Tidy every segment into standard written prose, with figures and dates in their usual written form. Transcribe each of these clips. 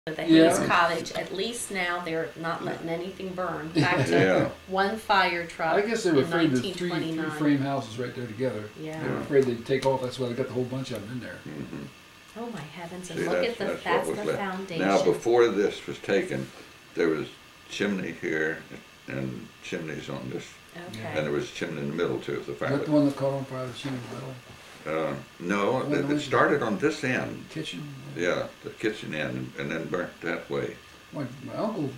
the Hayes Cottage, at least now they're not letting anything burn. Back to one fire truck. I guess they were in afraid of three 1929. frame houses right there together. Yeah. They were afraid they'd take off. That's why they got the whole bunch of them in there. Oh my heavens! And See, look at that's the left. foundation. Now, before this was taken, there was chimney here and chimneys on this, Okay. and there was a chimney in the middle too. The Is fire. that the one that caught on fire, the chimney middle? No, it started on this end. Kitchen? Yeah, the kitchen end, and then burnt that way. My Uncle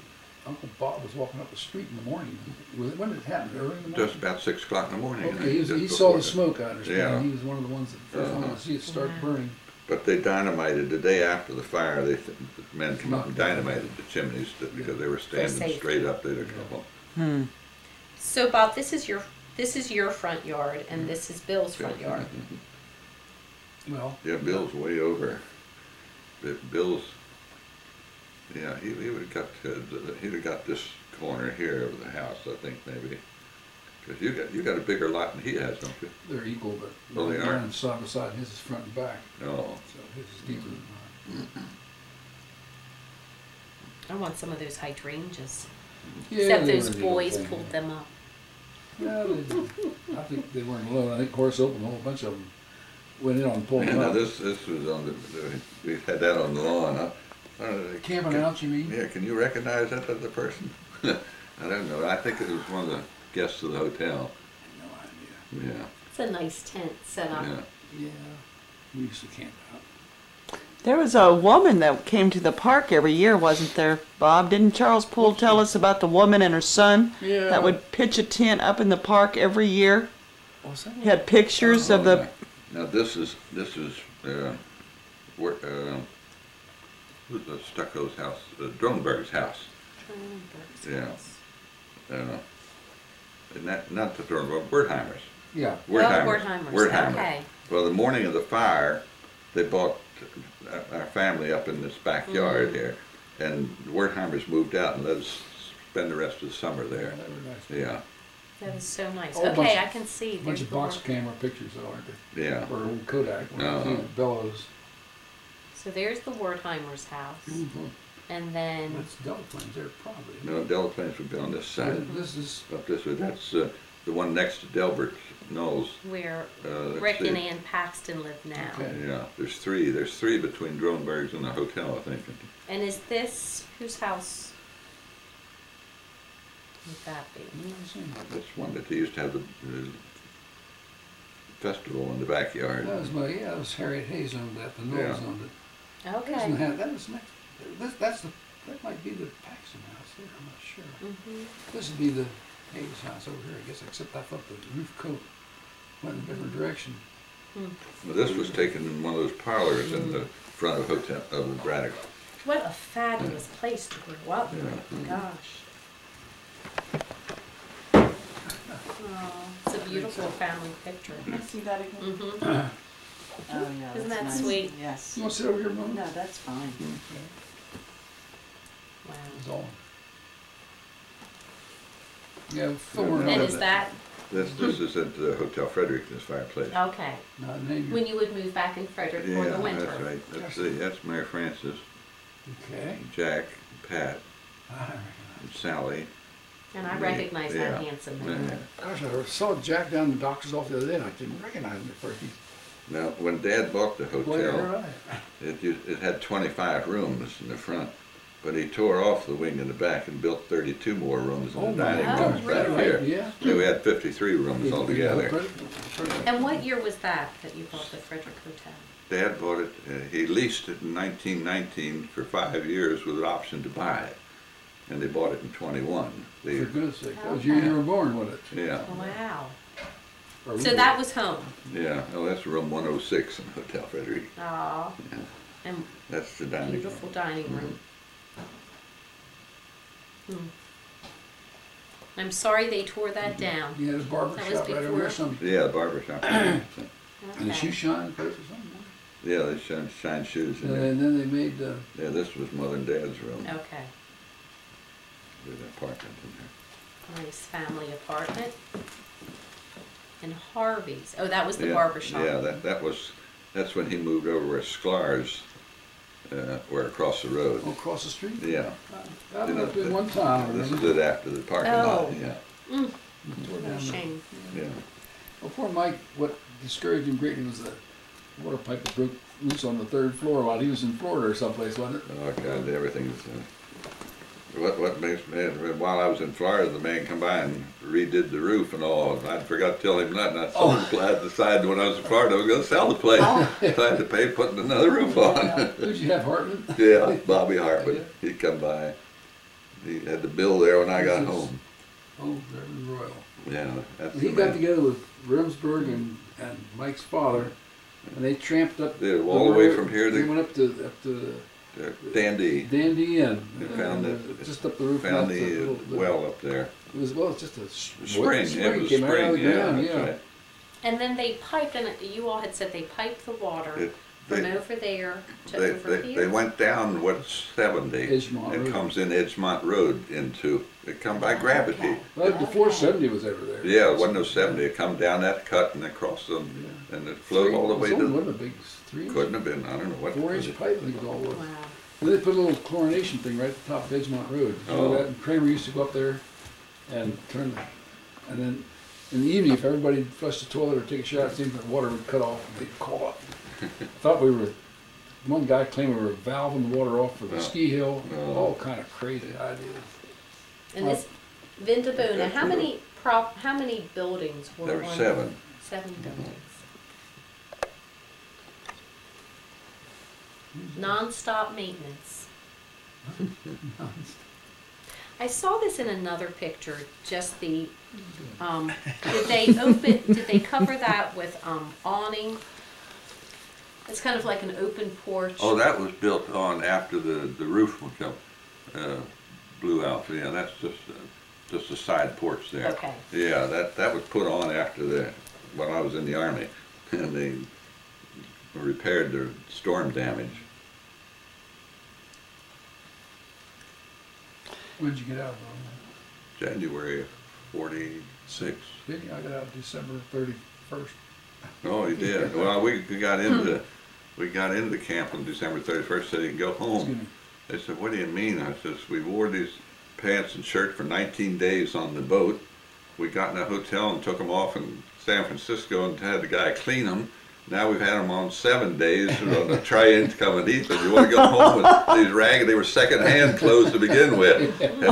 Bob was walking up the street in the morning. When did it happen? Early in the morning? Just about 6 o'clock in the morning. Okay, he saw the smoke, I understand. Yeah. He was one of the ones that first wanted to see it start burning. But they dynamited the day after the fire. The men came up and dynamited the chimneys because they were standing straight up. They'd have trouble. So Bob, this is your front yard, and this is Bill's front yard. Well, yeah, Bill's way over. Bill's, yeah, he would have he'd have got this corner here of the house, I think maybe. Because you got a bigger lot than he has, don't you? they're equal, but they are mine's side by side. His is front and back. No. So his is deeper than mine. I want some of those hydrangeas. Yeah, Except they those weren't boys even pulled them up. No, I think they weren't alone. I think Horace Open, a whole bunch of them went in on and pulled them Now up. this was on we had that on the lawn. Camping out, you mean? Yeah, can you recognize that other person? I don't know. I think it was one of the guests of the hotel. No idea. Yeah. It's a nice tent set up. Yeah, we used to camp out. There was a woman that came to the park every year, wasn't there, Bob? Didn't Charles Poole tell us about the woman and her son that would pitch a tent up in the park every year? What's that? He had pictures of the... Now this is where who's the Stucco's house? Dronberg's house. Yeah. And that not the Dronberg, Wertheimer's. Yeah. Wertheimer's. Okay. Well, the morning of the fire, they bought our family up in this backyard here, and Wertheimer's moved out and let us spend the rest of the summer there. Yeah. That is so nice. Oh, Okay, I can see. A bunch of box camera pictures, though, aren't they? Yeah. Or old Kodak, bellows. So there's the Wertheimer's house. And then... That's Delaplane's there, probably. No, Delaplane's would be on this side. This is... Up this way. That's the one next to Delbert Knowles. Where Rick and Ann Paxton live now. Okay. Yeah, there's three. There's three between Dronberg's and the hotel, I think. And is this, whose house would that be? That's one that they used to have the festival in the backyard. That was Harriet Hayes owned that. The Knowles owned it. Okay. That was next. That might be the Paxton house there. I'm not sure. This would be the Hayes house over here, I guess. Except I thought the roof coat went in a different direction. Well, this was taken in one of those parlors in the front of hotel of the Braddock. What a fabulous place to grow up. Gosh. Oh, it's a beautiful family picture. Can I see that again? Mm-hmm. Oh, yeah. Isn't that nice. sweet? Yes. You want to sit over here a moment? No, that's fine. Wow. That's all. Yeah, Fuller. And is that This is at the Hotel Frederick, this fireplace. okay? When you would move back in Frederick for the winter. That's right. That's Mary Frances, Okay. Jack, Pat, and Sally. And I recognize that handsome man. Gosh, I saw Jack down in the doctor's office the other day, and I didn't recognize him at first. Now, when Dad bought the hotel, Right. it had 25 rooms in the front, but he tore off the wing in the back and built 32 more rooms in the dining rooms back here. Yeah. So we had 53 rooms altogether. And what year was that you bought the Frederick Hotel? Dad bought it, he leased it in 1919 for 5 years with an option to buy it. And they bought it in 21. For goodness sake, that was the year you were born, wasn't it? Yeah. Wow. So that was home? Yeah, oh, that's room 106 in Hotel Frederick. Aw. Yeah. And that's the dining beautiful dining room. I'm sorry they tore that down. Yeah, the barber shop right over there. Yeah, the barber shop. And the shoe shine place or something. Yeah, they shine shoes in there. And then they made... yeah, this was Mother and Dad's room. Okay. With an apartment in there. Nice family apartment. And Harvey's. Oh, that was the barber shop. Yeah, that's when he moved over where Sklar's where across the road. Oh, across the street? Yeah. I went up there one time. This is it after the parking lot. Yeah. Mm. Tore What down a the- shame. Yeah. Well, poor Mike, what discouraged him greatly was the water pipe that broke loose on the 3rd floor while he was in Florida or someplace, wasn't it? Oh God, everything's. What makes me, while I was in Florida, the man come by and redid the roof and all. I forgot to tell him nothing. I sold the place. I decided when I was in Florida I was going to sell the place. So I had to pay putting another roof on. Who'd you have, Hartman? Yeah, Bobby Hartman. He'd come by. He had the bill there when I got home. Oh, Reverend Royal. Yeah, that's He the got man. together with Rumsberg and Mike's father, and they tramped up They were all the way from here They to went up to Dandy. Dandy and They found it. just up the roof. Found not the well up there. It was it's just a Spring. Yeah, it was came out of the spring. Yeah, ground, that's right. And then they piped, and you all had said they piped the water from They- over there to They, over they here. went down what's 70 Edgemont and Road. comes in Edgemont Road into, it come by gravity. Okay. Well, before Okay. 70 was ever there. Yeah, it wasn't no 70, it come down that cut and across them, and it flowed all the way It to, wasn't a big 3-inch, couldn't have been, I don't know what. 4-inch pipe, I think it all was. Wow. And they put a little chlorination thing right at the top of Edgemont Road. You know Oh. that? And Kramer used to go up there and turn the, and then in the evening, if everybody flushed the toilet or take a shower, it seemed like the water would cut off and they'd call up. Thought we were, one guy claimed we were valving the water off for the Oh. ski hill. Oh. All kind of crazy ideas. And this Vindabuna, how many buildings were There were on 7. 7 buildings. Non-stop maintenance. I saw this in another picture, just the, did they cover that with, awning? It's kind of like an open porch. Oh, that was built on after the roof would come, blew out, yeah, that's just a side porch there. Okay. Yeah, that was put on after when I was in the Army, and they repaired their storm damage. When did you get out of January of 46. Didn't you? I got out December 31st. Oh, you did. Well, we got into camp on December 31st, so you can go Excuse home. me. They said, "What do you mean?" I says, "We wore these pants and shirt for 19 days on the boat. We got in a hotel and took them off in San Francisco and had the guy clean them. Now we've had them on 7 days on the train coming east, and you want to go home with these ragged, they were second-hand clothes to begin with. Had no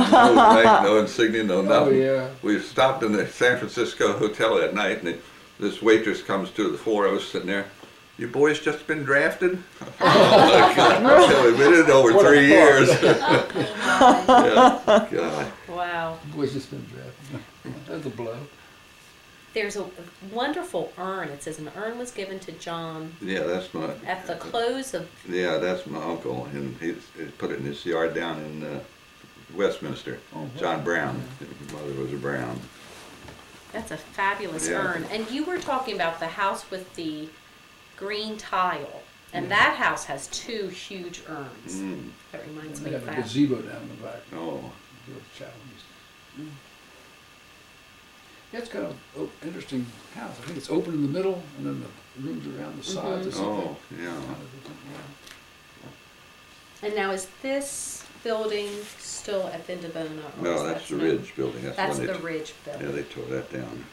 rank, no insignia, no nothing. Oh, yeah. We stopped in the San Francisco hotel that night, and this waitress comes to the floor. I was sitting there. "You boys just been drafted?" Oh, my God. We've been in over What a 3 years. Oh, Yeah, God. my. Wow. Boy's just been drafted. That's a blow. There's a wonderful urn. It says an urn was given to John Yeah, that's my. at the close of, Yeah, that's my uncle, and he put it in his yard down in Westminster. Oh, wow. John Brown. His mother was a Brown. that's a fabulous Yeah. urn. And you were talking about the house with the green tile. And Yeah. that house has 2 huge urns. Mm. That reminds They me have of a that. gazebo down in the back. Oh, George Chapel used to- Yeah, it's kind of an interesting house. I think it's open in the middle, and then the rooms around the sides or something. oh, yeah. Kind of different, yeah. And now is this building still at Vindabona? or No, is that's the that- Ridge building. That's when the they, Ridge Yeah, building. they tore that down.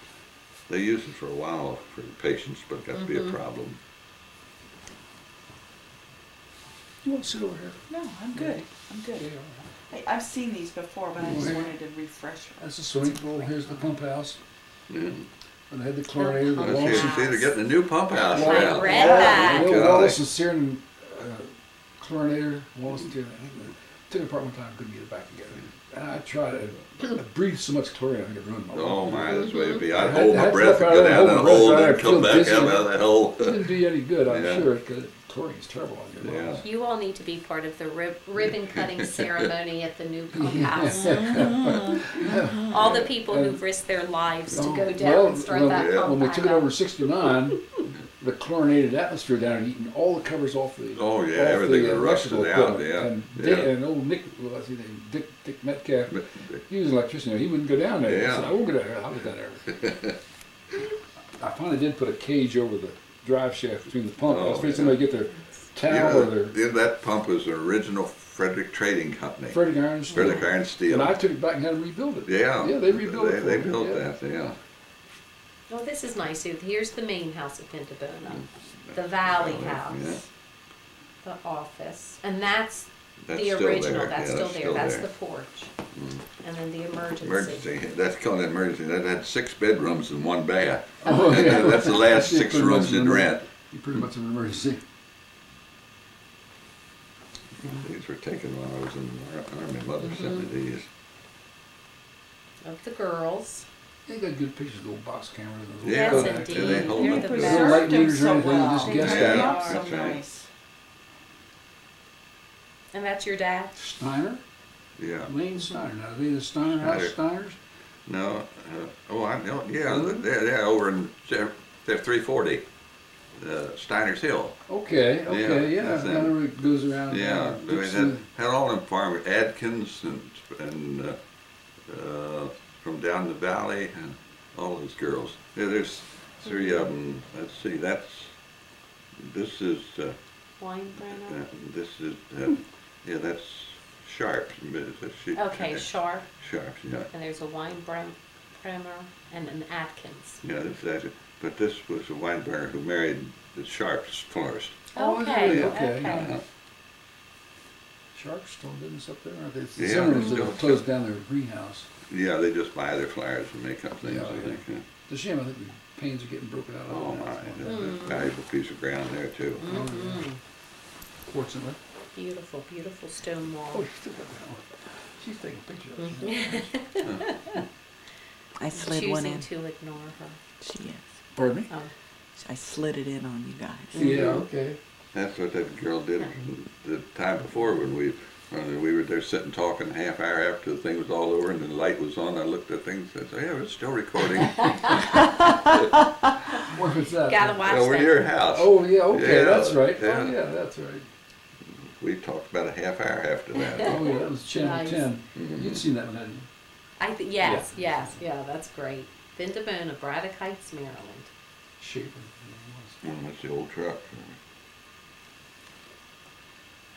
They used it for a while for patients, but it got to be a problem. You want to sit over here? No, I'm good. I'm good. I've seen these before, but I just wanted to refresh. That's the swimming pool. Here's the pump house. Yeah. And they had the chlorinator, the pump I house. Wallace. see they're getting a new pump house Well, now. I read that. The old God. Wallace and Searing chlorinator, Wallace and Searing. Took it apart one time, couldn't get it back together. And I tried it. I breathed so much chlorine, I think it ruined my Oh lungs. my, that's the way it'd be. I'd I had- hold I my had to breath look and go out, down that hold my breath, hole I and come feel back dizzy. up out of that hole. It didn't do you any good, I'm Yeah. sure, because chlorine's terrible on your lungs. You all need to be part of the ribbon cutting ceremony at the new pump house. All the people who've risked their lives to go down and start that yeah. pump When we back took it up. over 69, the chlorinated atmosphere down and eating all the covers off the Oh, yeah, off everything the was rusted electrical out, equipment. yeah, And, yeah. and old Nick, what was his name? Dick Metcalf, he was an electrician. He wouldn't go down there. Yeah. I said, I won't go down there. I'll go down there. I finally did put a cage over the drive shaft between the pump. I was Oh, afraid yeah. somebody would get their towel or their that pump was an original Frederick Trading Company. Frederick Iron Steel. Frederick Iron Steel. And I took it back and had them rebuild it. Yeah. Yeah, they rebuilt it. They built that, yeah. Oh, this is nice. Here's the main house of Pintabona, the Valley House, Yeah. the office, and that's That's the still original. there. That's Yeah, still there. That's there. the porch, and then the emergency. Emergency. That's called an emergency. That had 6 bedrooms and 1 bath. Oh, yeah. That's the last Yeah, 6 pretty much rooms you'd an- rent. Pretty much an emergency. These were taken when I was in the Army. Mother sent me these. Of the girls. They got good pictures of the old box cameras. And those Yeah, old- Yes, they indeed. hold They're up the the- There's no light best. meters or so anything, well. just They guessed really at. are. So That's right. nice. And that's your dad? Steiner? Yeah. Lane Steiner. Now, are they the Steiner House Steiners? No. Oh, I know. Yeah, they're over in they're 340. Steiner's Hill. Okay, okay, yeah. that's Now them. it goes around. Yeah, they had all them farmers, Adkins and from down the valley, and all those girls. Yeah, there's 3 of them. Let's see, this is, Weinbrenner? this is, yeah, that's Sharp. Okay, Sharp, Sharp, yeah. and there's a Weinbrenner and an Atkins. Yeah, but this was a Weinberger who married the Sharp's florist. Oh, is Okay, it? okay. Yeah. Sharp's still business up there, aren't they? It's the Yeah, Zimmermans they're that still- closed down their greenhouse. Yeah, they just buy their flowers and make up things, Yeah, I yeah. think. Yeah. It's a shame, I think the panes are getting broken out of Oh it now. my, It's that's a valuable piece of ground there too. Fortunately. Beautiful, beautiful stone Oh, wall. you still got that one. She's taking pictures of it. I slid one Choosing in. to ignore her. She is. Pardon me? Oh, I slid it in on you guys. Yeah, okay. That's what that girl did the time before when we were there sitting talking a half hour after the thing was all over and the light was on. I looked at things and said, yeah, it's still recording. Where was that? gotta watch Over that. your house. Oh, yeah, okay, Yeah, that's right. yeah. Oh, yeah, that's right. We talked about a half hour after that. Oh, yeah, that was Channel Nice. 10. Mhm. You'd seen that one, hadn't you? Yes, that's great. Pintabona, Braddock Heights, Maryland. Shaper. Oh, that's the old truck.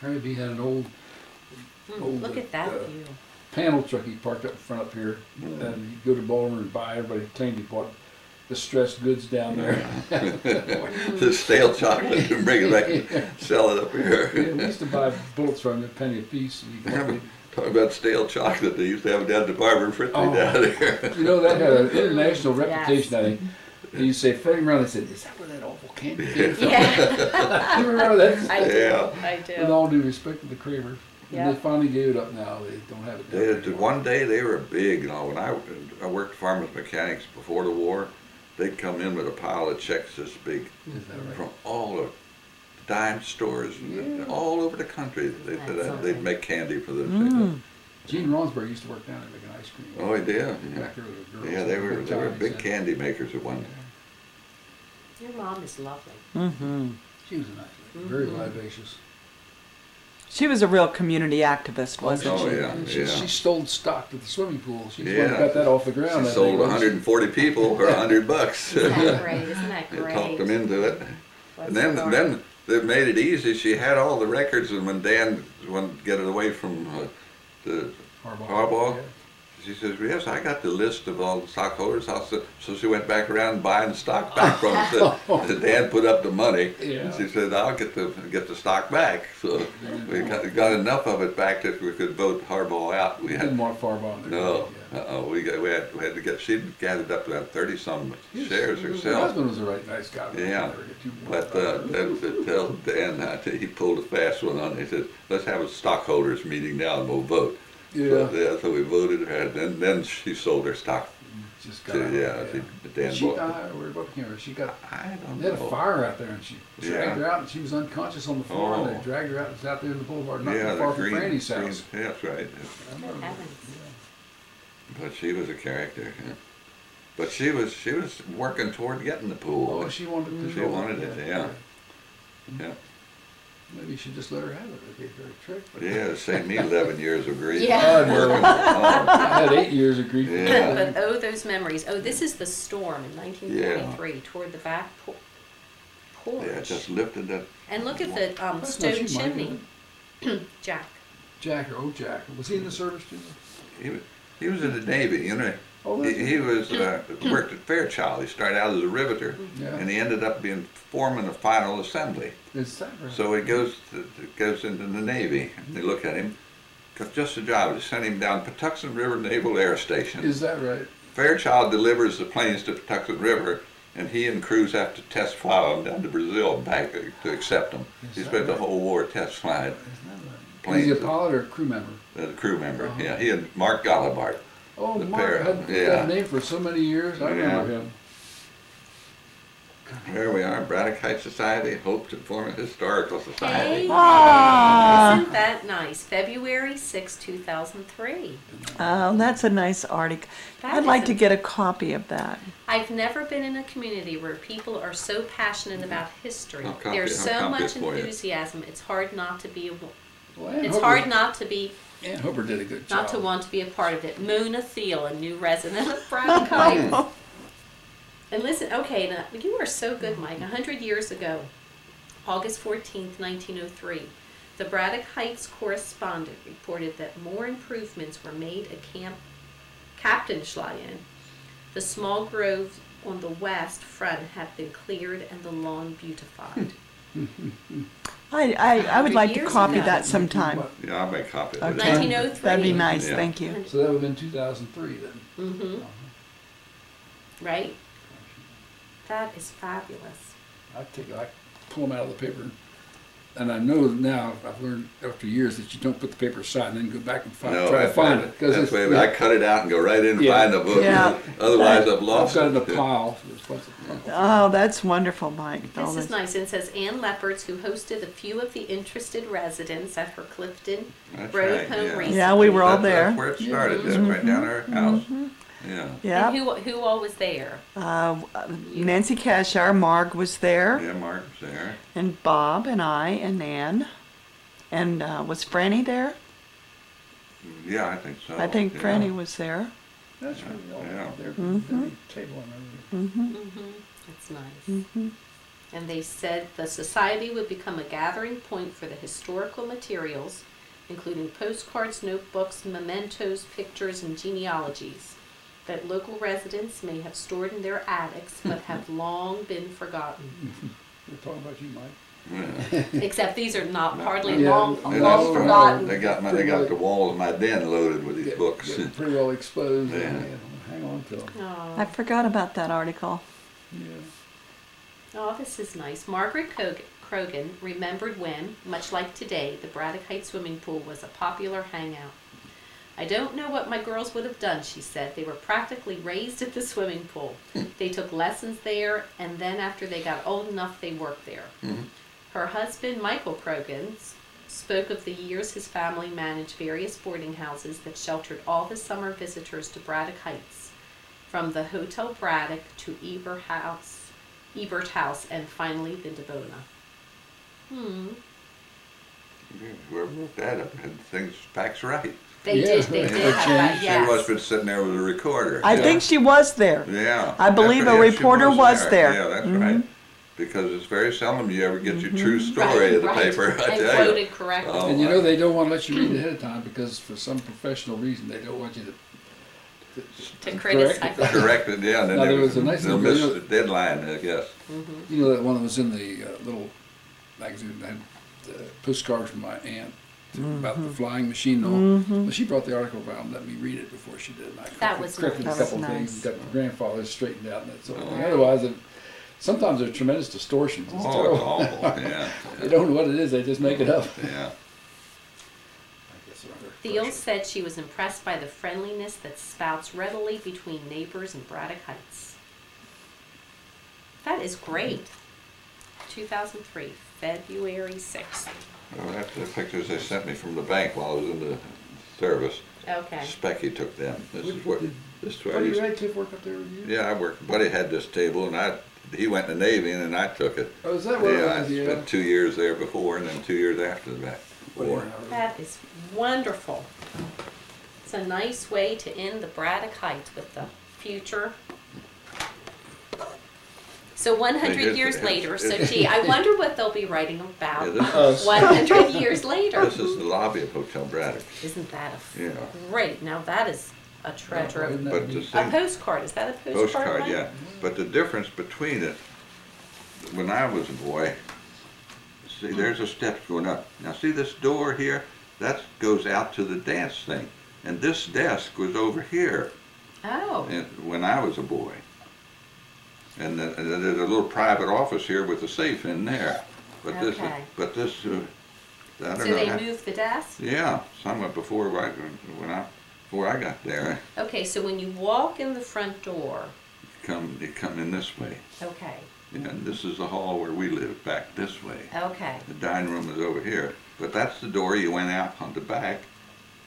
Harry B had an old Look at that uh, view. panel truck he parked up in front up here. And he'd go to Baltimore and buy. Everybody claimed he bought distressed goods down there. The stale chocolate and bring it back and sell it up Yeah, here. we used to buy bullets from him at a penny a piece. And he'd Talking about stale chocolate, they used to have it down at the Barber and Fritzy Oh. down there. you know, that had an international Yes. reputation, I think. And you say, floating around, they said, is that where that awful candy came from? Yeah, You remember that? I do. Yeah. I With do. all due respect to the Kramers. And Yeah. they finally gave it up now. They don't have it down there. One day they were big, you know, when I worked farmers mechanics before the war, they'd come in with a pile of checks this big Is that right? from all the dime stores Yeah. all over the country. They That's said that something. they'd make candy for the Gene Ronsberg used to work down there making ice cream. Oh, he did? Back there with the girls. Yeah, they were Time, big he said. candy makers at one time. Your mom is lovely. Mm-hmm. She was a nice lady, very vivacious. She was a real community activist, wasn't Oh, she? yeah, And yeah. She stole stock at the swimming pool. She Yeah. got that off the ground. She I sold think, wasn't 140 people for $100. Isn't that great? Isn't that They great? talked them into it. What's And then, the then they made it easy. She had all the records, and when Dan wanted to get it away from the Harbaugh, Yeah. she says, yes, I got the list of all the stockholders. So she went back around buying the stock back from us. Said, Dan put up the money. Yeah. And she said, I'll get the stock back. So we got enough of it back that we could vote Harbaugh out. We Didn't had want Farbaugh in there. no. Yeah. We had to get. She gathered up about 30-some shares Her herself. husband was a right nice guy. But Yeah, never get too but bored. to tell Dan, he pulled a fast one on. He said, "Let's have a stockholders meeting now, and we'll vote." Yeah. So we voted her, and then she sold her stock. Just To, got out, Dan She bought. died, or what became her? She got. I don't They had a know. fire out there, and she dragged Yeah. her out, and she was unconscious on the floor. And Oh. they dragged her out. It was out there in the boulevard, not Yeah, too the far from green. Franny's house. Yeah, that's right. Good heavens. But she was a character. Yeah. But she was working toward getting the pool. Oh, she wanted to. She wanted it, yeah. Yeah. Maybe you should just let her have it. It gave her a trick. But Yeah, it saved me 11 years of grief. Yeah. I know. Working. I had 8 years of grief. Yeah. But oh, those memories. Oh, this is the storm in 1943 toward the back porch. Yeah, just lifted that. And look at the That's not stone you, Mike, chimney. is it? Jack. Jack, oh Jack. Was he in the service too? He was in the Navy, you know. Oh, that's He was worked at Fairchild. He started out as a riveter, Yeah. and he ended up being foreman of final assembly. Is that right? So he goes into the Navy, and they look at him. Got just a job. They sent him down Patuxent River Naval Air Station. Is that right? Fairchild delivers the planes to Patuxent River, and he and crews have to test fly them down to Brazil and back to accept them. Is He that spent the right? whole war test flying Isn't that right? planes. Was he a pilot or a crew member? The crew member, Uh-huh. yeah. He and Mark Gollibart. Oh, The Mark pair, had yeah. that name for so many years. I remember him. There we are, Braddock Heights Society, hopes to form a historical society. Hey, Ah. isn't that nice? February 6, 2003. Oh, that's a nice article. That I'd like is to a- get a copy of that. I've never been in a community where people are so passionate about history. I'll copy There's it- so I'll copy much it for you. enthusiasm. It's hard not to be. Well, Ann It's Hooper- hard not to be, Ann Hooper did a good job. not to want to be a part of it. Mona Thiel, a new resident of Braddock Heights. And listen, okay, now, you are so good, Mike. 100 years ago, August 14th, 1903, the Braddock Heights correspondent reported that more improvements were made at Camp Captainschleien. The small groves on the west front have been cleared and the lawn beautified. I would like to 100 years copy ago. that sometime. What? Yeah, I'll make a copy of it. Okay. 1903. That'd be nice, Yeah. thank you. So that would have been 2003 then. Mm-hmm. Right? That is fabulous. I pull them out of the paper, and I know now I've learned after years that you don't put the paper aside and then go back and try to find it That's the way I cut it out and go right in and Yeah. find the book. Yeah. Otherwise, I've I've lost got it in a it. pile. Oh, that's wonderful, Mike. This Oh, is nice. It says Ann Lepperts, who hosted a few of the interested residents at her Clifton That's Road right, home yeah. recently. Yeah, we were all That's there. where it started, that's right down our house. Yeah. Yeah. And who all was there? Nancy Cashar, Marg was there, Yeah, Mark was there. and Bob and I and Nan. And was Franny there? Yeah, I think so. I think yeah. Franny was there. That's really all Yeah. there. Mhm. Table and everything. Mm-hmm. That's nice. And they said the society would become a gathering point for the historical materials, including postcards, notebooks, mementos, pictures, and genealogies that local residents may have stored in their attics but have long been forgotten. We're talking about you, Mike. Yeah. Except these are not hardly Yeah. long And long that's- forgotten. They got the walls of my den loaded with these books. Get pretty well exposed. Yeah. And hang on to them. Oh. I forgot about that article. Yeah. Oh, this is nice. Margaret Krogan remembered when, much like today, the Braddock Heights swimming pool was a popular hangout. I don't know what my girls would have done, she said. They were practically raised at the swimming pool. They took lessons there, and then after they got old enough, they worked there. Mhm. Her husband, Michael Krogan, spoke of the years his family managed various boarding houses that sheltered all the summer visitors to Braddock Heights, from the Hotel Braddock to Ebert House, and finally the Devona. Whoever wrote that up had things facts right. They Yeah. did have that, She must have yes. been sitting there with a recorder. I Yeah. think she was there. Yeah. I believe a Yeah, she reporter was there. Yeah, that's right. Because it's very seldom you ever get your true story in the Right, paper, I and tell quoted you. correctly. Oh, And you know they don't want to let you read it ahead of time because for some professional reason they don't want you to To correct criticize. it. Corrected, yeah, and then Now, there was a nice they'll little miss video- the deadline, I guess. You know that one that was in the little magazine that had postcards from my aunt about the flying machine and all. Well, she brought the article around and let me read it before she did. And I That was corrected nice. a couple That was things, nice. got the grandfather straightened out and that sort of thing. Oh. Otherwise, sometimes there's tremendous distortions. It's Oh, it's terrible. awful, yeah. They don't know what it is, they just make it up. Yeah. I guess they're under Thiel pressure. said she was impressed by the friendliness that spouts readily between neighbors in Braddock Heights. That is great. 2003, February 6th. Well, that's the pictures they sent me from the bank while I was in the service. Okay. Specky took them. This is where I Buddy used. Radcliffe work up there with you? Yeah, I worked. Buddy had this table, and he went in the Navy, and then I took it. Oh, is that what Yeah, it I was? Yeah. spent 2 years there before, and then 2 years after that. War. That is wonderful. It's a nice way to end the Braddock Heights with the future So 100 They did years for later, him. so gee, I wonder what they'll be writing about Yeah, this is- 100 years later. This is the lobby of Hotel Braddock. Isn't that Yeah. great? Now that is a treasure. Isn't that But the neat? A thing, postcard, is that a postcard? postcard, Mike? yeah. But the difference between it, when I was a boy, see, there's a steps going up. Now see this door here? That goes out to the dance thing. And this desk was over here Oh, when I was a boy. And then there's a little private office here with a safe in there. But this, Okay. I don't so know. they moved the desk? Yeah, somewhat before before I got there. Okay, so when you walk in the front door, You come in this way. okay, And this is the hall where we lived, back this way. okay. The dining room is over here. But that's the door you went out on the back.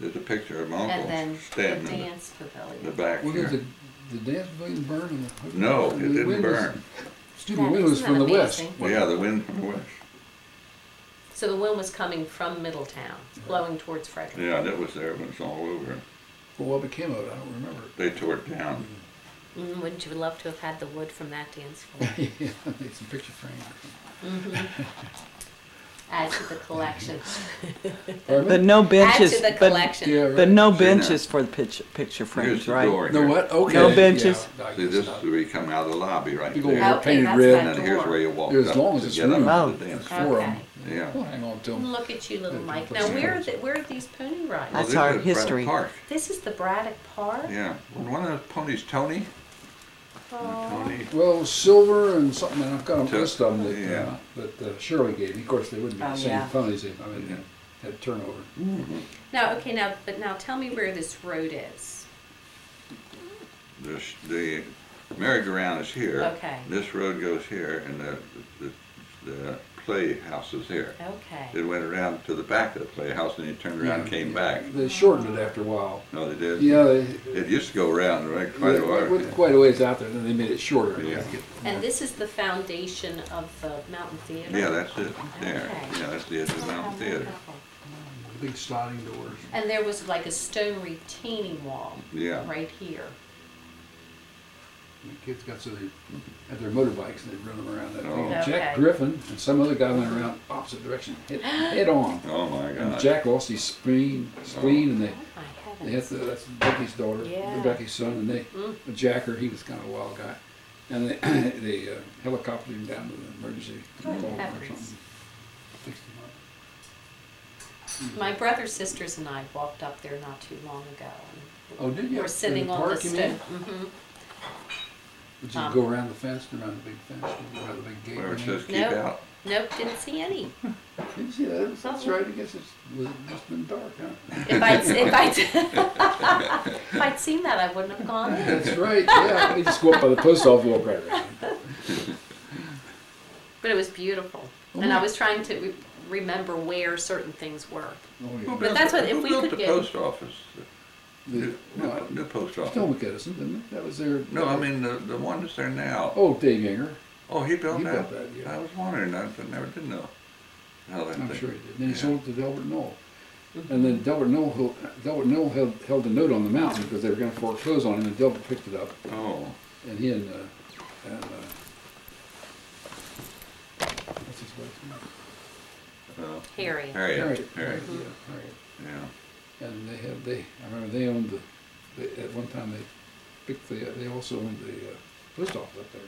There's a picture of my uncle And then the standing in dance pavilion. the back Well, here. did the dance pavilion burn? In the, No, it the didn't wind was- burn. Excuse me, the wind was Isn't from that the west. amazing? Well, yeah, the wind from the west. So the wind was coming from Middletown, blowing towards Frederick. Yeah, that was there when it's all over. Well, what became of it? I don't remember. They tore it down. Wouldn't you love to have had the wood from that dance floor? Yeah, made some picture frame. Add to the collection. Pardon But me? no Add benches. to the but, collection. Yeah, right. but no See, benches for the picture Here's frames, the right? door No here. what? Okay. No benches? Yeah, I See, guess this not. is where you come out of the lobby right Big old there. Okay, painted that's red. that And then here's door. where you walk As up long as to it's get up room. Oh. to the dance. There's four of them. Okay. Yeah. We'll hang on to them. Look at you, little Yeah, Mike. put Now, some where are these pony rides? That's this our is Braddock history. Park. This is the Braddock Park? Yeah. One of those ponies, Tony. Oh. Tony. Well, silver and something, and I've got a To- list of them yeah. that Shirley gave me. Of course, they wouldn't be Oh, the same yeah. ponies. I mean, they had turnover. Now, okay, now tell me where this road is. The merry-go-round is here. Okay. This road goes here, and the playhouse is here. Okay. It went around to the back of the playhouse, and you turned around and came back. They shortened it after a while. No, they did? Yeah, It used to go around, right, quite a while. went quite a ways out there, then they made it shorter. Yeah. And this is the foundation of the Mountain Theater? Yeah, that's it, there. Okay. Yeah, that's the edge of the Mountain Theater. The big sliding doors. And there was like a stone retaining wall Yeah. right here. The kids got so they had their motorbikes and they'd run them around that Oh. thing. Okay. Jack Griffin and some other guy went around opposite direction, head on. Oh, my And God. Jack lost his spleen, and Oh they my had heavens. that's Becky's daughter, Yeah. Becky's son, and they Mm. Jacker, he was kind of a wild guy, and they they helicoptered him down to the emergency Good department or heavens. something. Fixed him up. My brothers, sisters, and I walked up there not too long ago. And Oh, did you? We're sitting In the on the park, you mean? stone. Mm-hmm. Would you go around the fence, around the big fence, go around the big gate? Where it you says keep Nope. out. Nope, didn't see any. Didn't see that? That's right. I guess it must have been dark, huh? If I'd seen that, I wouldn't have gone in. That's right. Yeah, they just go up by the post office, walk right around. But it was beautiful. And I was trying to remember where certain things were. Oh, Who yeah. But that's what- if who we built could the get- post office? No, New post Still office. McEdison, didn't it? That was their. No, I mean the one that's there now. Oh, Dave Younger. Oh, he built He that? built that, yeah. I was wondering, I never did know how that I'm thing. sure he did. Then he Yeah. sold it to Delbert Knoll. And then Delbert Knoll held the note on the mountain because they were going to foreclose on him, and Delbert picked it up. Oh, And he and what's his wife's name? Harry. Harriet. Harriet. Harriet. Yeah, Harriet. Yeah. And I remember they owned at one time they also owned the post office up there.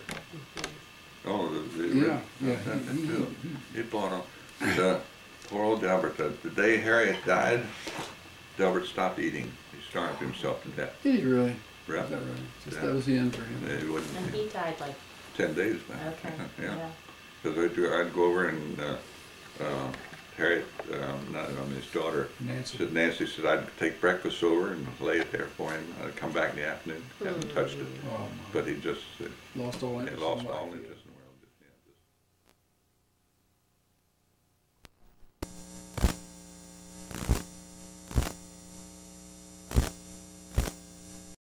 Oh, Yeah, yeah. that too. He bought them. Poor old Delbert. The day Harriet died, Delbert stopped eating. He starved himself to death. Did he really? Yeah. Is that right? Just Yeah. that was the end for him. Yeah, he wouldn't. And he died like, 10 days back. okay, Yeah. yeah. Because I'd go over and Harriet, his daughter, Nancy. Nancy said I'd take breakfast over and lay it there for him. I'd come back in the afternoon, hadn't touched it. Oh, my. But he just Lost all he interest. lost in all life. interest.